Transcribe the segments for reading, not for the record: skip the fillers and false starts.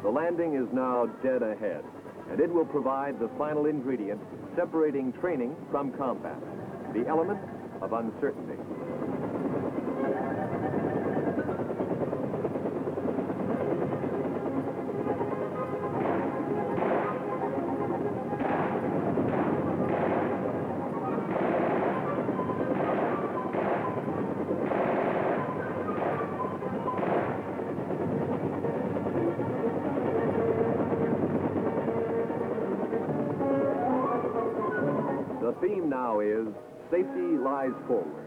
The landing is now dead ahead, and it will provide the final ingredient separating training from combat, the element of uncertainty. The theme now is safety lies forward.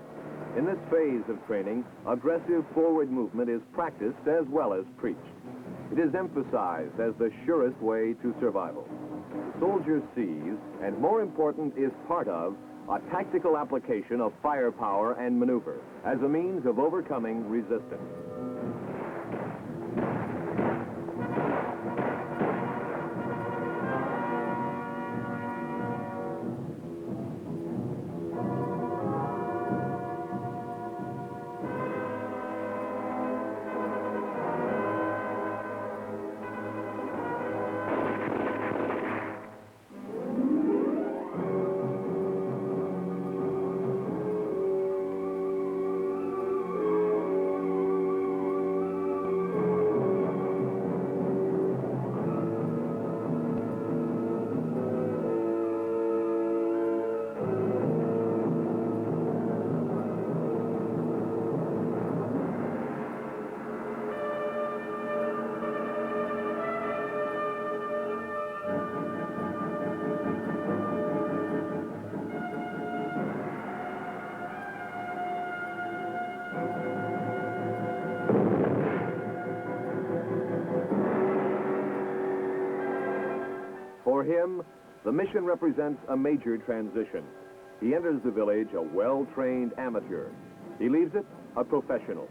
In this phase of training, aggressive forward movement is practiced as well as preached. It is emphasized as the surest way to survival. The soldier sees, and more important, is part of, a tactical application of firepower and maneuver as a means of overcoming resistance. For him, the mission represents a major transition. He enters the village a well-trained amateur. He leaves it a professional.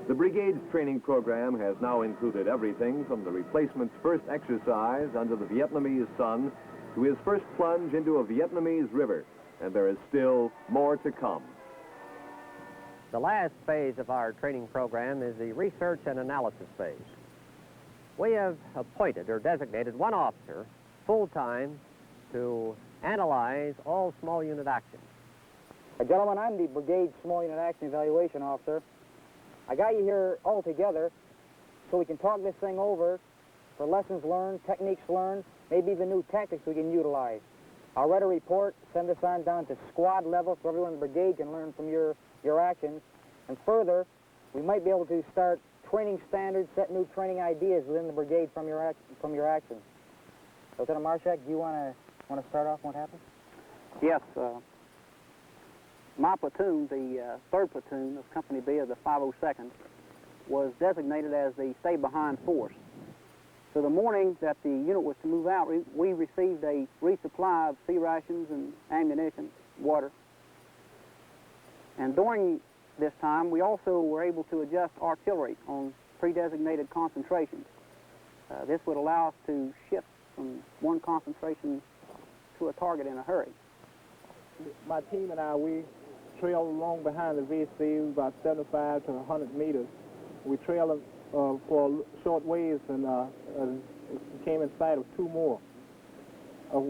The brigade's training program has now included everything from the replacement's first exercise under the Vietnamese sun to his first plunge into a Vietnamese river, and there is still more to come. The last phase of our training program is the research and analysis phase. We have appointed or designated one officer full-time to analyze all small unit actions. Gentlemen, I'm the Brigade Small Unit Action Evaluation Officer. I got you here all together so we can talk this thing over for lessons learned, techniques learned, maybe even new tactics we can utilize. I'll write a report, send this on down to squad level so everyone in the brigade can learn from your actions. And further, we might be able to start training standards, set new training ideas within the brigade from your actions. Lieutenant Marshak, do you want to start off what happened? Yes. My platoon, the 3rd Platoon of Company B of the 502nd, was designated as the stay-behind force. So the morning that the unit was to move out, we received a resupply of sea rations and ammunition, water. And during this time, we also were able to adjust artillery on pre-designated concentrations. This would allow us to shift from one concentration to a target in a hurry. My team and I, we trailed along behind the VC about 75 to 100 meters. We trailed for a short ways and came in sight of 2 more. So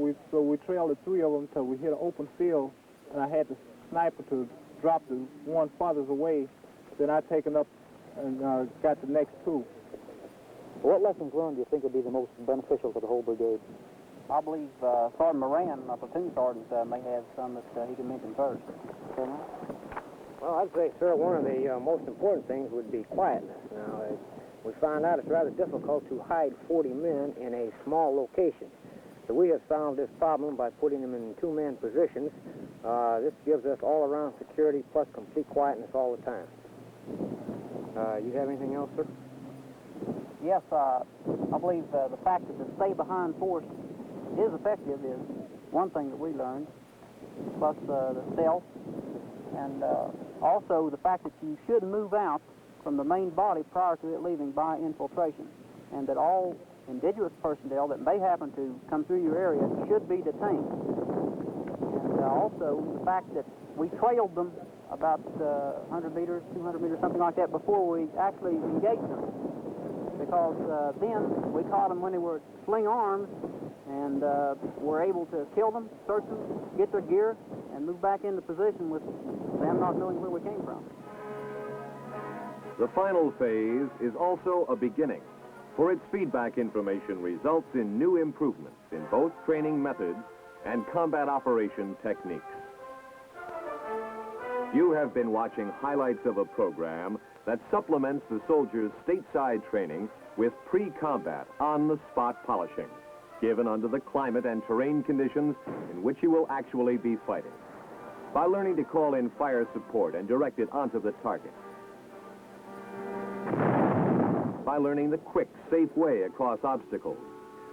we trailed the 3 of them until we hit an open field, and I had the sniper to drop the one farthest away. Then I taken up and got the next 2. What lessons learned do you think would be the most beneficial to the whole brigade? I believe Sergeant Moran, my platoon sergeant, may have some that he can mention first. Well, I'd say, sir, one of the most important things would be quietness. Now, we found out it's rather difficult to hide 40 men in a small location. So we have solved this problem by putting them in 2-man positions. This gives us all-around security plus complete quietness all the time. You have anything else, sir? Yes, I believe the fact that the stay-behind force is effective is one thing that we learned, plus the stealth, and also the fact that you should move out from the main body prior to it leaving by infiltration, and that all indigenous personnel that may happen to come through your area should be detained. And also the fact that we trailed them about 100 meters, 200 meters, something like that, before we actually engaged them. because then we caught them when they were sling arms and were able to kill them, search them, get their gear, and move back into position with them not knowing where we came from. The final phase is also a beginning, for its feedback information results in new improvements in both training methods and combat operation techniques. You have been watching highlights of a program that supplements the soldiers' stateside training with pre-combat, on-the-spot polishing, given under the climate and terrain conditions in which you will actually be fighting. By learning to call in fire support and direct it onto the target. By learning the quick, safe way across obstacles.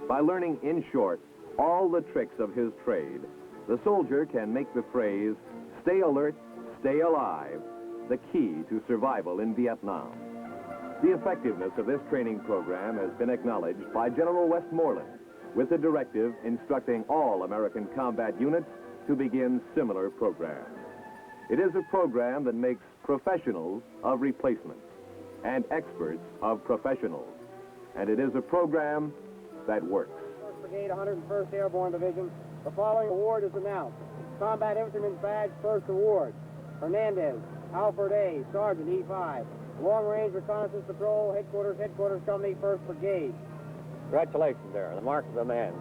By learning, in short, all the tricks of his trade, the soldier can make the phrase, "Stay alert, stay alive," the key to survival in Vietnam. The effectiveness of this training program has been acknowledged by General Westmoreland, with the directive instructing all American combat units to begin similar programs. It is a program that makes professionals of replacements and experts of professionals. And it is a program that works. 1st Brigade, 101st Airborne Division. The following award is announced. Combat Infantryman's Badge, First Award. Hernandez, Alfred A., Sergeant, E5. Long Range Reconnaissance Patrol, Headquarters, Company, 1st Brigade. Congratulations there, the mark of the man.